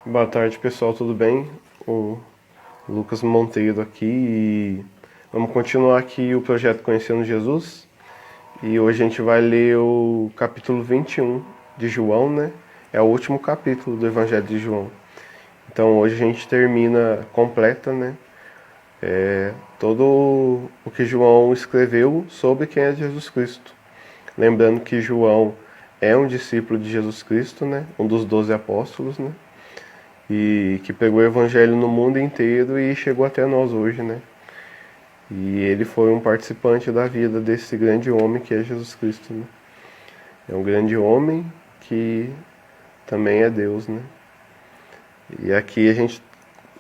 Boa tarde, pessoal, tudo bem? O Lucas Monteiro aqui e vamos continuar aqui o projeto Conhecendo Jesus. E hoje a gente vai ler o capítulo 21 de João, né? É o último capítulo do Evangelho de João. Então hoje a gente completa, né? Todo o que João escreveu sobre quem é Jesus Cristo. Lembrando que João é um discípulo de Jesus Cristo, né? Um dos 12 apóstolos, né? E que pegou o evangelho no mundo inteiro e chegou até nós hoje, né? E ele foi um participante da vida desse grande homem que é Jesus Cristo, né? É um grande homem que também é Deus, né? E aqui a gente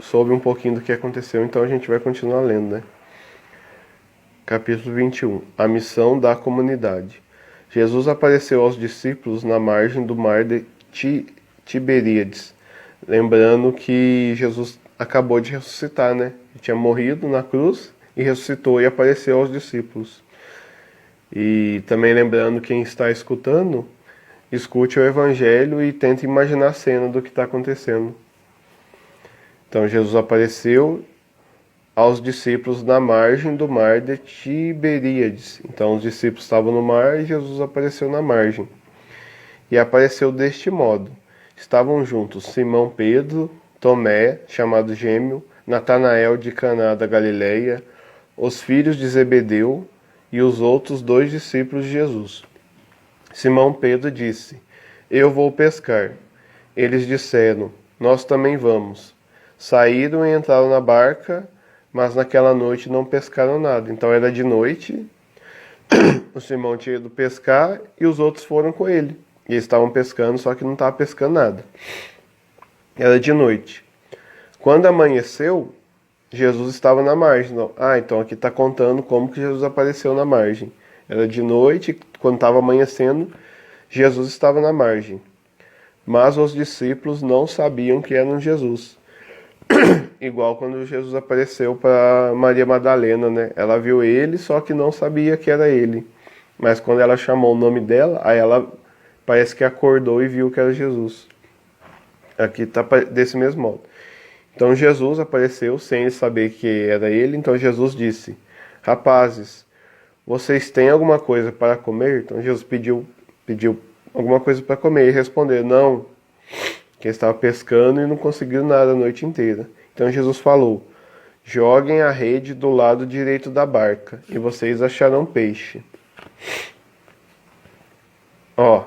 soube um pouquinho do que aconteceu, então a gente vai continuar lendo, né? Capítulo 21. A missão da comunidade. Jesus apareceu aos discípulos na margem do mar de Tiberíades. Lembrando que Jesus acabou de ressuscitar, né? Ele tinha morrido na cruz e ressuscitou e apareceu aos discípulos. E também lembrando quem está escutando, escute o evangelho e tente imaginar a cena do que está acontecendo. Então Jesus apareceu aos discípulos na margem do mar de Tiberíades. Então os discípulos estavam no mar e Jesus apareceu na margem. E apareceu deste modo: estavam juntos Simão Pedro, Tomé, chamado Gêmeo, Natanael de Caná da Galileia, os filhos de Zebedeu e os outros 2 discípulos de Jesus. Simão Pedro disse: Eu vou pescar. Eles disseram: Nós também vamos. Saíram e entraram na barca, mas naquela noite não pescaram nada. Então era de noite, o Simão tinha ido pescar e os outros foram com ele. E eles estavam pescando, só que não estavam pescando nada. Era de noite. Quando amanheceu, Jesus estava na margem. Então aqui está contando como que Jesus apareceu na margem. Era de noite, quando estava amanhecendo, Jesus estava na margem. Mas os discípulos não sabiam que era Jesus. Igual quando Jesus apareceu para Maria Madalena, né? Ela viu ele, só que não sabia que era ele. Mas quando ela chamou o nome dela, aí ela parece que acordou e viu que era Jesus. Aqui está desse mesmo modo. Então Jesus apareceu sem ele saber que era ele. Então Jesus disse: Rapazes, vocês têm alguma coisa para comer? Então Jesus pediu alguma coisa para comer. E responderam: Não, que estava pescando e não conseguiram nada a noite inteira. Então Jesus falou: Joguem a rede do lado direito da barca e vocês acharão peixe. Ó,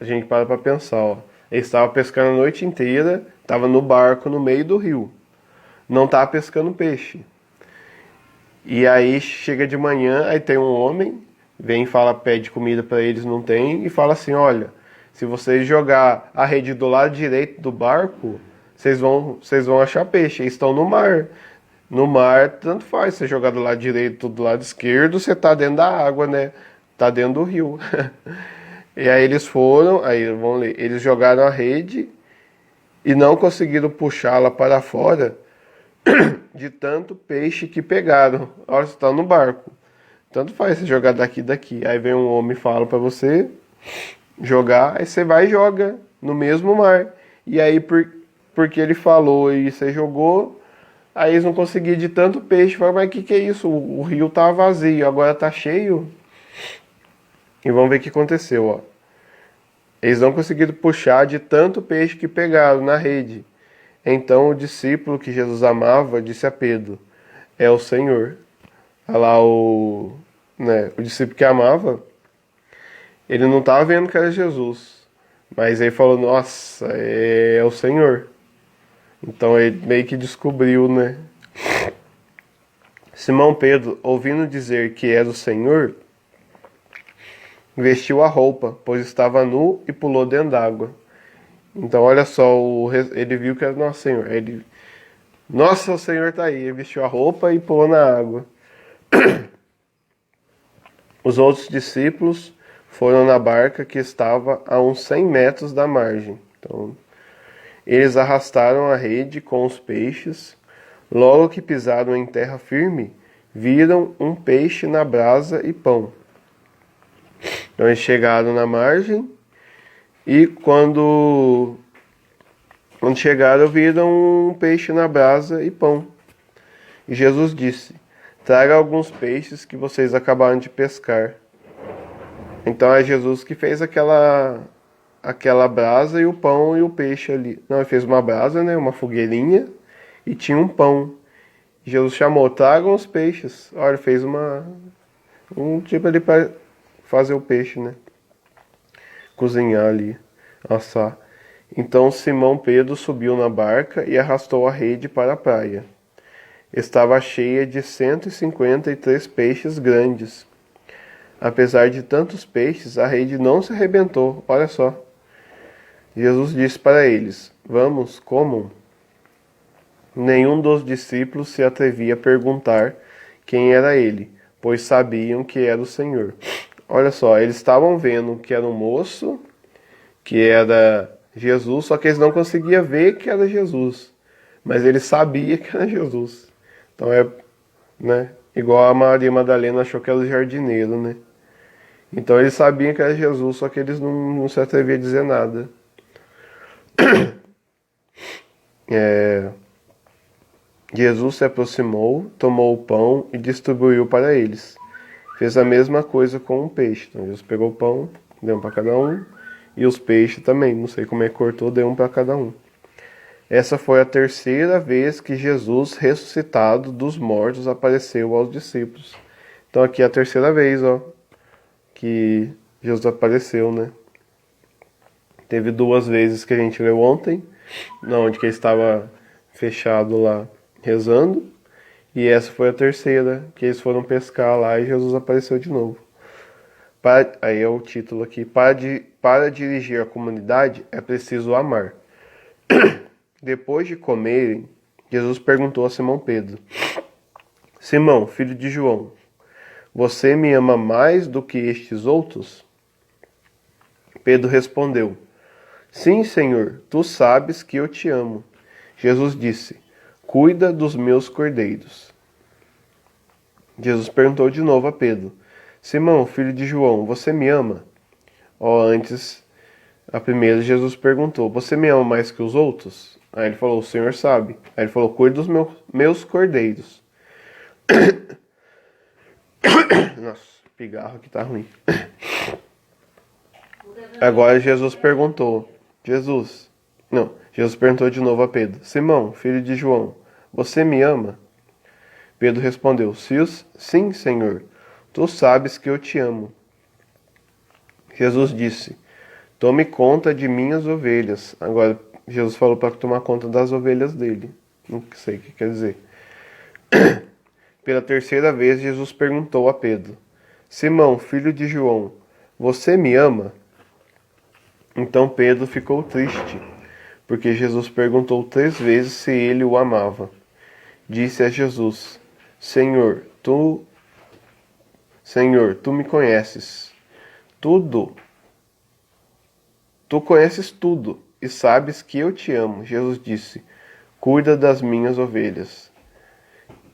a gente para pensar, ó. Ele estava pescando a noite inteira, estava no barco no meio do rio. Não estava pescando peixe. E aí chega de manhã, aí tem um homem, vem e fala, pede comida para eles, não tem, e fala assim: olha, se vocês jogar a rede do lado direito do barco, vocês vão achar peixe. Eles estão no mar. No mar, tanto faz, você jogar do lado direito ou do lado esquerdo, você tá dentro da água, né? Tá dentro do rio. E aí eles foram, aí vamos ler, eles jogaram a rede e não conseguiram puxá-la para fora de tanto peixe que pegaram. Olha, você tá no barco. Tanto faz você jogar daqui. Aí vem um homem e fala para você jogar, aí você vai e joga no mesmo mar. E aí, porque ele falou e você jogou, aí eles não conseguiram de tanto peixe. Falaram, mas que é isso? O rio tá vazio, agora tá cheio. E vamos ver o que aconteceu, ó. Eles não conseguiram puxar de tanto peixe que pegaram na rede. Então o discípulo que Jesus amava disse a Pedro: É o Senhor. Olha lá o discípulo que amava, ele não estava vendo que era Jesus. Mas ele falou: Nossa, é o Senhor. Então ele meio que descobriu, né? Simão Pedro, ouvindo dizer que era o Senhor, vestiu a roupa, pois estava nu e pulou dentro d'água. Então olha só, ele viu que era Nosso Senhor. Nossa, o Senhor está aí. Ele vestiu a roupa e pulou na água. Os outros discípulos foram na barca que estava a uns 100 metros da margem. Então, eles arrastaram a rede com os peixes. Logo que pisaram em terra firme, viram um peixe na brasa e pão. Então eles chegaram na margem e quando Quando chegaram, viram um peixe na brasa e pão. E Jesus disse: traga alguns peixes que vocês acabaram de pescar. Então é Jesus que fez aquela brasa e o pão e o peixe ali. Não, ele fez uma brasa, né, uma fogueirinha e tinha um pão. Jesus chamou: tragam os peixes. Olha, fez um tipo ali para fazer o peixe, né? Cozinhar ali, assar. Então Simão Pedro subiu na barca e arrastou a rede para a praia. Estava cheia de 153 peixes grandes. Apesar de tantos peixes, a rede não se arrebentou. Olha só. Jesus disse para eles: vamos, comam. Nenhum dos discípulos se atrevia a perguntar quem era ele, pois sabiam que era o Senhor. Olha só, eles estavam vendo que era um moço, que era Jesus, só que eles não conseguiam ver que era Jesus. Mas eles sabiam que era Jesus. Então é, né, igual a Maria Madalena achou que era o jardineiro, né? Então eles sabiam que era Jesus, só que eles não se atreviam a dizer nada. Jesus se aproximou, tomou o pão e distribuiu para eles. Fez a mesma coisa com o peixe. Então Jesus pegou o pão, deu um para cada um, e os peixes também. Não sei como é que cortou, deu um para cada um. Essa foi a terceira vez que Jesus, ressuscitado dos mortos, apareceu aos discípulos. Então aqui é a terceira vez, ó, que Jesus apareceu, né? Teve 2 vezes que a gente leu ontem, onde que ele estava fechado lá rezando, e essa foi a terceira, que eles foram pescar lá e Jesus apareceu de novo. Aí é o título aqui: para dirigir a comunidade é preciso amar. Depois de comerem, Jesus perguntou a Simão Pedro: Simão, filho de João, você me ama mais do que estes outros? Pedro respondeu: sim, Senhor, tu sabes que eu te amo. Jesus disse: cuida dos meus cordeiros. Jesus perguntou de novo a Pedro: Simão, filho de João, você me ama? Antes, a primeira, Jesus perguntou: você me ama mais que os outros? Aí ele falou: o Senhor sabe. Aí ele falou: cuida dos meus cordeiros. Nossa, pigarro aqui tá ruim. Agora Jesus perguntou: Jesus perguntou de novo a Pedro: Simão, filho de João, você me ama? Pedro respondeu: sim, Senhor, tu sabes que eu te amo. Jesus disse: tome conta de minhas ovelhas. Agora, Jesus falou para tomar conta das ovelhas dele. Não sei o que quer dizer. Pela terceira vez, Jesus perguntou a Pedro: Simão, filho de João, você me ama? Então Pedro ficou triste, porque Jesus perguntou 3 vezes se ele o amava. Disse a Jesus: Senhor, tu me conheces tudo. Tu conheces tudo e sabes que eu te amo. Jesus disse: cuida das minhas ovelhas.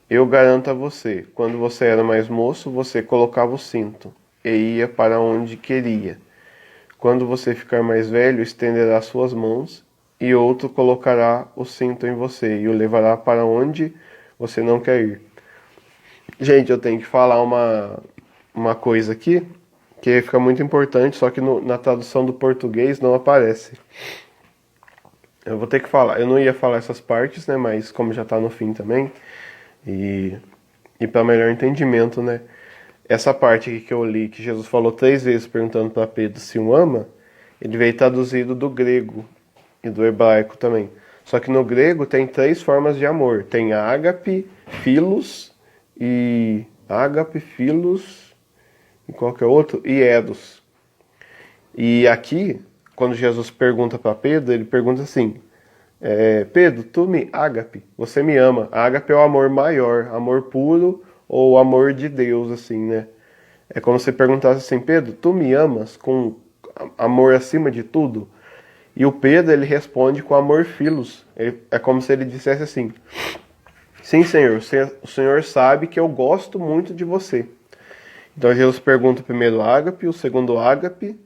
Eu garanto a você, quando você era mais moço, você colocava o cinto e ia para onde queria. Quando você ficar mais velho, estenderá suas mãos e outro colocará o cinto em você e o levará para onde você não quer ir. Gente, eu tenho que falar uma coisa aqui que fica muito importante, só que na tradução do português não aparece. Eu vou ter que falar. Eu não ia falar essas partes, né? Mas como já está no fim também, e para melhor entendimento, né? Essa parte aqui que eu li, que Jesus falou 3 vezes perguntando para Pedro se o ama, ele veio traduzido do grego e do hebraico também. Só que no grego tem 3 formas de amor. Tem ágape, filos e qual que é outro? E eros. E aqui, quando Jesus pergunta para Pedro, ele pergunta assim: Pedro, ágape, você me ama. Ágape é o amor maior, amor puro ou amor de Deus, assim, né? É como se perguntasse assim: Pedro, tu me amas com amor acima de tudo? E o Pedro, ele responde com amor filos. É como se ele dissesse assim: sim, Senhor, o Senhor sabe que eu gosto muito de você. Então Jesus pergunta o primeiro ágape, o segundo ágape,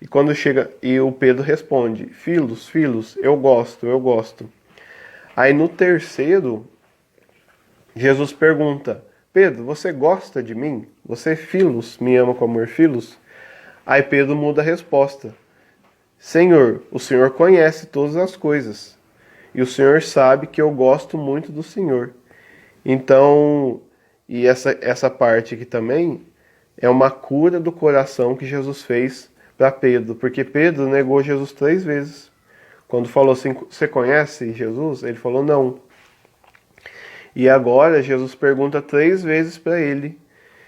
E quando chega, e o Pedro responde: Filhos, filhos, eu gosto, eu gosto. Aí no terceiro, Jesus pergunta: Pedro, você gosta de mim? Você, filhos, me ama como filhos? Aí Pedro muda a resposta: Senhor, o Senhor conhece todas as coisas. E o Senhor sabe que eu gosto muito do Senhor. Então, e essa parte aqui também é uma cura do coração que Jesus fez para Pedro. Porque Pedro negou Jesus 3 vezes. Quando falou assim, você conhece Jesus? Ele falou não. E agora Jesus pergunta 3 vezes para ele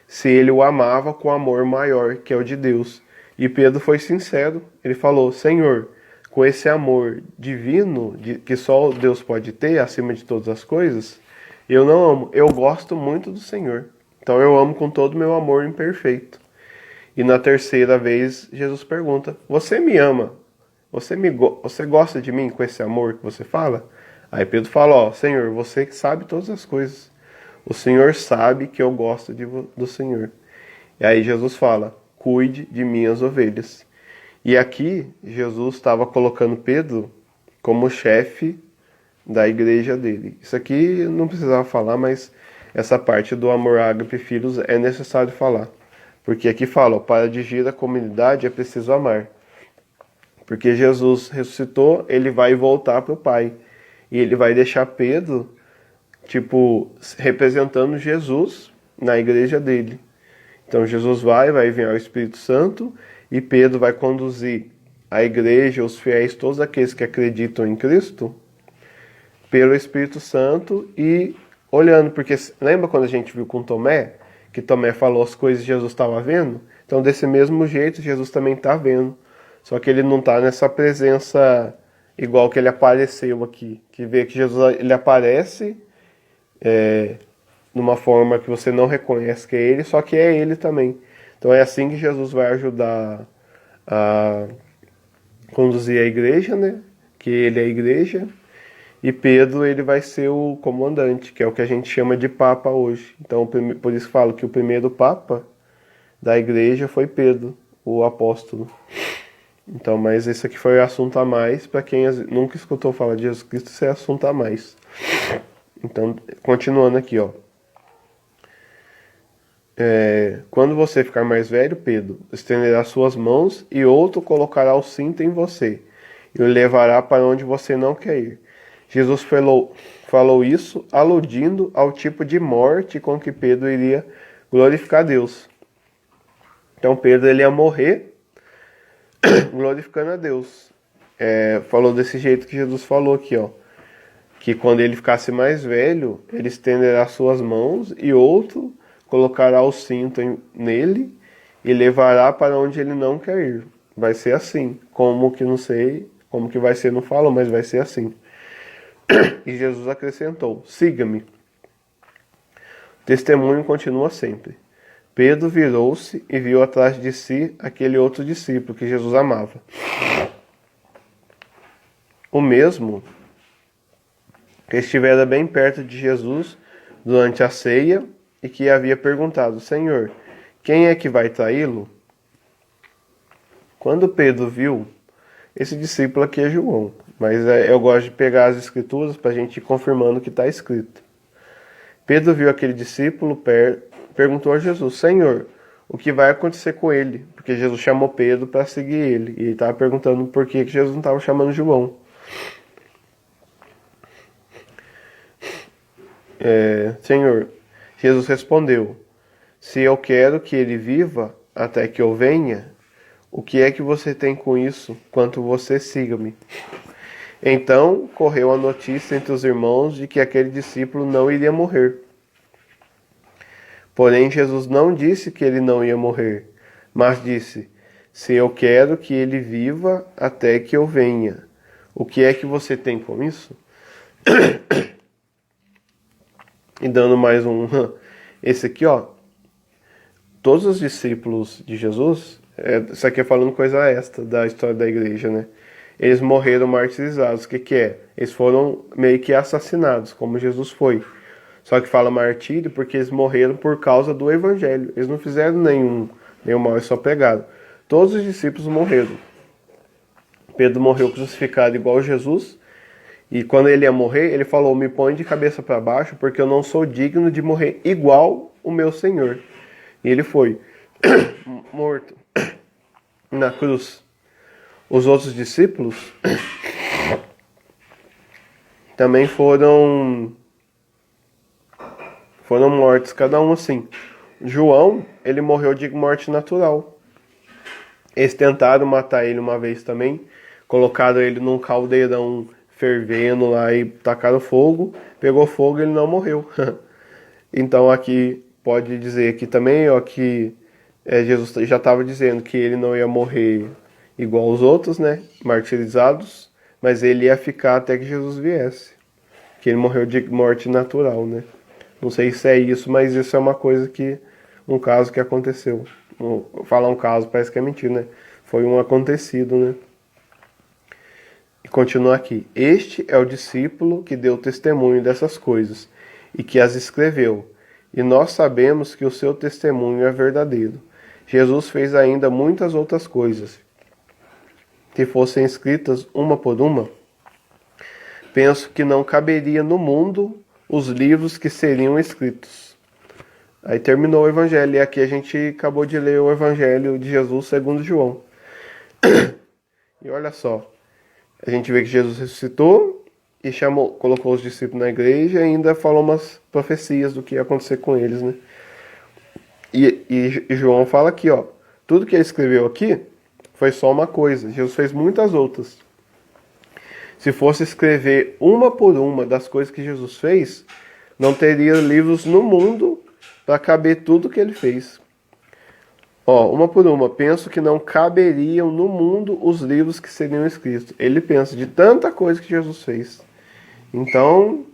se ele o amava com amor maior, que é o de Deus. E Pedro foi sincero. Ele falou, Senhor, com esse amor divino que só Deus pode ter, acima de todas as coisas, eu não amo. Eu gosto muito do Senhor. Então eu amo com todo o meu amor imperfeito. E na terceira vez, Jesus pergunta, você me ama? Você gosta de mim com esse amor que você fala? Aí Pedro fala, ó, Senhor, você que sabe todas as coisas. O Senhor sabe que eu gosto do Senhor. E aí Jesus fala, cuide de minhas ovelhas. E aqui, Jesus estava colocando Pedro como chefe da igreja dele. Isso aqui não precisava falar, mas essa parte do amor ágape filhos é necessário falar. Porque aqui fala, ó, para dirigir a comunidade é preciso amar. Porque Jesus ressuscitou, ele vai voltar para o Pai. E ele vai deixar Pedro, tipo, representando Jesus na igreja dele. Então Jesus vai enviar o Espírito Santo e Pedro vai conduzir a igreja, os fiéis, todos aqueles que acreditam em Cristo, pelo Espírito Santo e olhando. Porque lembra quando a gente viu com Tomé, que Tomé falou as coisas que Jesus estava vendo? Então desse mesmo jeito Jesus também está vendo. Só que ele não está nessa presença igual que ele apareceu aqui. Que vê que Jesus ele aparece numa forma que você não reconhece que é ele, só que é ele também. Então é assim que Jesus vai ajudar a conduzir a igreja, né? Que ele é a igreja. E Pedro ele vai ser o comandante, que é o que a gente chama de Papa hoje. Então por isso falo que o primeiro Papa da igreja foi Pedro, o apóstolo. Então, mas esse aqui foi o assunto a mais, para quem nunca escutou falar de Jesus Cristo, esse é assunto a mais. Então, continuando aqui, ó. Quando você ficar mais velho, Pedro, estenderá suas mãos e outro colocará o cinto em você e o levará para onde você não quer ir. Jesus falou isso aludindo ao tipo de morte com que Pedro iria glorificar Deus. Então, Pedro ele ia morrer glorificando a Deus. Falou desse jeito que Jesus falou aqui, ó. Que quando ele ficasse mais velho, ele estenderá suas mãos e outro colocará o cinto nele e levará para onde ele não quer ir. Vai ser assim. Como que não sei, como que vai ser não falo, mas vai ser assim. E Jesus acrescentou, siga-me. O testemunho continua sempre. Pedro virou-se e viu atrás de si aquele outro discípulo que Jesus amava. O mesmo que estivera bem perto de Jesus durante a ceia e que havia perguntado, Senhor, quem é que vai traí-lo? Quando Pedro viu, esse discípulo aqui é João, mas eu gosto de pegar as escrituras para a gente ir confirmando o que está escrito. Pedro viu aquele discípulo, perguntou a Jesus, Senhor, o que vai acontecer com ele? Porque Jesus chamou Pedro para seguir ele. E ele estava perguntando por que Jesus não estava chamando João. Senhor, Jesus respondeu, se eu quero que ele viva até que eu venha, o que é que você tem com isso, quanto você siga-me? Então correu a notícia entre os irmãos de que aquele discípulo não iria morrer. Porém, Jesus não disse que ele não ia morrer, mas disse, se eu quero que ele viva até que eu venha, o que é que você tem com isso? E dando mais um, esse aqui, ó, todos os discípulos de Jesus, isso aqui é falando coisa extra da história da igreja, né? Eles morreram martirizados. O que é? Eles foram meio que assassinados, como Jesus foi. Só que fala martírio porque eles morreram por causa do evangelho. Eles não fizeram nenhum mal, eles só pregaram. Todos os discípulos morreram. Pedro morreu crucificado igual Jesus. E quando ele ia morrer, ele falou: me põe de cabeça para baixo, porque eu não sou digno de morrer igual o meu Senhor. E ele foi morto na cruz. Os outros discípulos também foram mortos, cada um assim. João, ele morreu de morte natural. Eles tentaram matar ele uma vez também, colocaram ele num caldeirão fervendo lá e tacaram fogo, pegou fogo e ele não morreu. Então aqui pode dizer aqui também, ó, que Jesus já estava dizendo que ele não ia morrer igual os outros, né, martirizados, mas ele ia ficar até que Jesus viesse. Que ele morreu de morte natural, né? Não sei se é isso, mas isso é uma coisa um caso que aconteceu. Falar um caso parece que é mentira, né? Foi um acontecido, né? E continua aqui. Este é o discípulo que deu testemunho dessas coisas e que as escreveu. E nós sabemos que o seu testemunho é verdadeiro. Jesus fez ainda muitas outras coisas. Se fossem escritas uma por uma, penso que não caberia no mundo os livros que seriam escritos. Aí terminou o Evangelho. E aqui a gente acabou de ler o Evangelho de Jesus segundo João. E olha só. A gente vê que Jesus ressuscitou e colocou os discípulos na igreja e ainda falou umas profecias do que ia acontecer com eles, né? E João fala aqui, ó. Tudo que ele escreveu aqui foi só uma coisa. Jesus fez muitas outras. Se fosse escrever uma por uma das coisas que Jesus fez, não teria livros no mundo para caber tudo que ele fez. Ó, uma por uma, penso que não caberiam no mundo os livros que seriam escritos. Ele pensa de tanta coisa que Jesus fez. Então,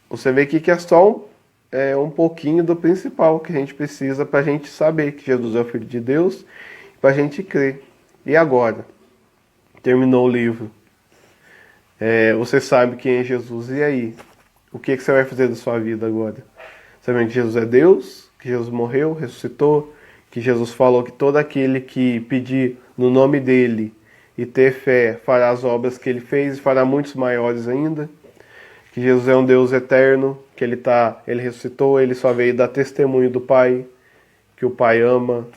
você vê aqui que é só um pouquinho do principal que a gente precisa para a gente saber que Jesus é o Filho de Deus, para a gente crer. E agora? Terminou o livro. Você sabe quem é Jesus, e aí? O que você vai fazer da sua vida agora? Sabendo que Jesus é Deus, que Jesus morreu, ressuscitou, que Jesus falou que todo aquele que pedir no nome dele e ter fé fará as obras que ele fez e fará muitos maiores ainda, que Jesus é um Deus eterno, que ele ressuscitou, ele só veio dar testemunho do Pai, que o Pai ama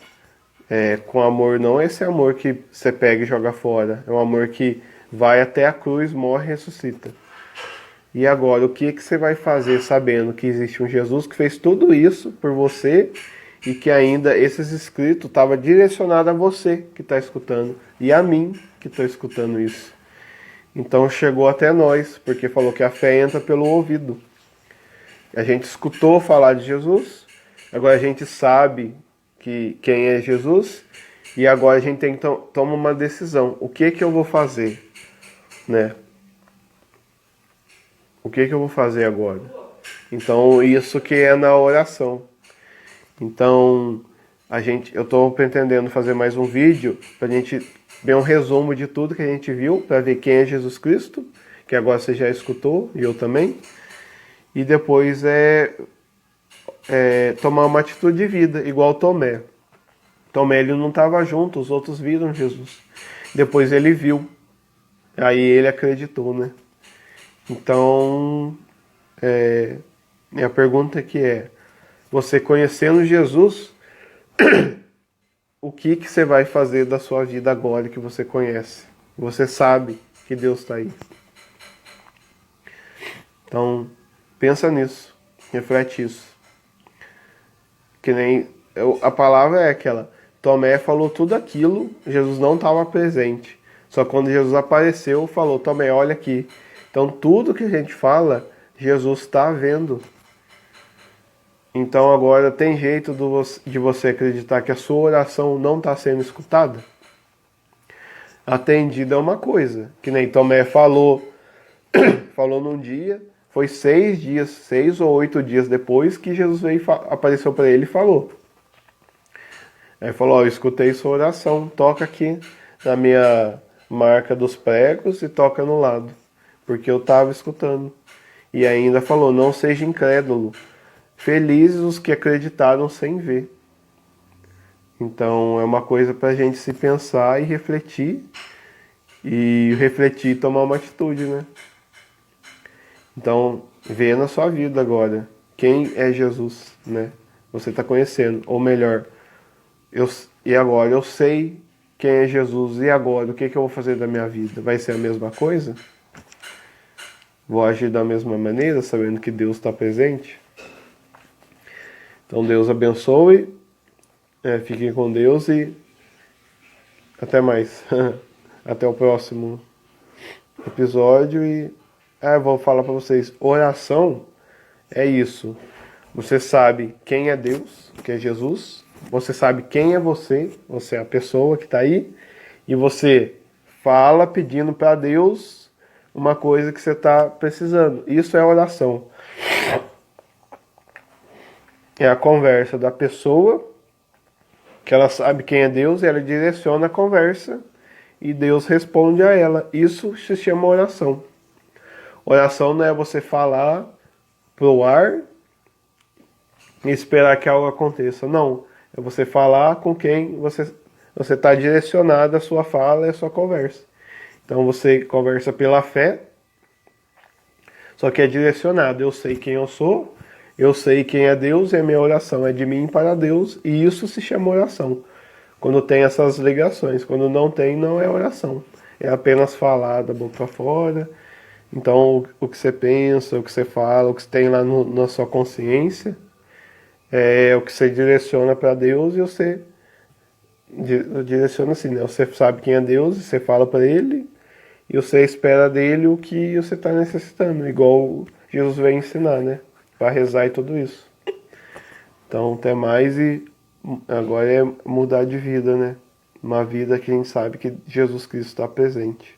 com amor, não esse amor que você pega e joga fora, é um amor que vai até a cruz, morre e ressuscita. E agora, o que você vai fazer sabendo que existe um Jesus que fez tudo isso por você e que ainda esses escritos estavam direcionados a você que está escutando e a mim que estou escutando isso? Então chegou até nós, porque falou que a fé entra pelo ouvido. A gente escutou falar de Jesus, agora a gente sabe quem é Jesus e agora a gente tem que tomar uma decisão. O que eu vou fazer, né? O que eu vou fazer agora? Então, isso que é na oração. Então, eu estou pretendendo fazer mais um vídeo para a gente ver um resumo de tudo que a gente viu, para ver quem é Jesus Cristo, que agora você já escutou, e eu também. E depois tomar uma atitude de vida, igual Tomé. Tomé, ele não estava junto, os outros viram Jesus. Depois ele viu. Aí ele acreditou, né? Então, minha pergunta aqui você conhecendo Jesus, o que você vai fazer da sua vida agora que você conhece? Você sabe que Deus está aí. Então, pensa nisso, reflete isso. Que nem a palavra é aquela, Tomé falou tudo aquilo, Jesus não estava presente. Só quando Jesus apareceu, falou, Tomé, olha aqui. Então, tudo que a gente fala, Jesus está vendo. Então, agora, tem jeito de você acreditar que a sua oração não está sendo escutada? Atendida é uma coisa, que nem Tomé falou num dia, foi 6 ou 8 dias depois que Jesus apareceu para ele e falou. Aí falou, eu escutei sua oração, toca aqui na minha marca dos pregos e toca no lado. Porque eu estava escutando. E ainda falou, não seja incrédulo. Felizes os que acreditaram sem ver. Então é uma coisa para a gente se pensar e refletir e tomar uma atitude, né? Então, vê na sua vida agora quem é Jesus, né? Você está conhecendo, ou melhor, e agora eu sei quem é Jesus, e agora o que eu vou fazer da minha vida? Vai ser a mesma coisa? Vou agir da mesma maneira, sabendo que Deus está presente? Então Deus abençoe, fiquem com Deus e até mais. Até o próximo episódio e vou falar para vocês, oração é isso. Você sabe quem é Deus, que é Jesus. Você sabe quem é você é a pessoa que está aí. E você fala pedindo para Deus uma coisa que você está precisando. Isso é oração. É a conversa da pessoa, que ela sabe quem é Deus, e ela direciona a conversa e Deus responde a ela. Isso se chama oração. Oração não é você falar pro ar e esperar que algo aconteça. Não. É você falar com quem você está direcionado a sua fala e a sua conversa. Então você conversa pela fé, só que é direcionado. Eu sei quem eu sou, eu sei quem é Deus e a minha oração é de mim para Deus, e isso se chama oração. Quando tem essas ligações, quando não tem, não é oração. É apenas falar da boca para fora. Então, o que você pensa, o que você fala, o que você tem lá na sua consciência, é o que você direciona para Deus e você direciona assim, né? Você sabe quem é Deus, você fala para Ele e você espera dele o que você está necessitando, igual Jesus veio ensinar, né? Para rezar e tudo isso. Então, até mais e agora é mudar de vida, né? Uma vida que a gente sabe que Jesus Cristo está presente.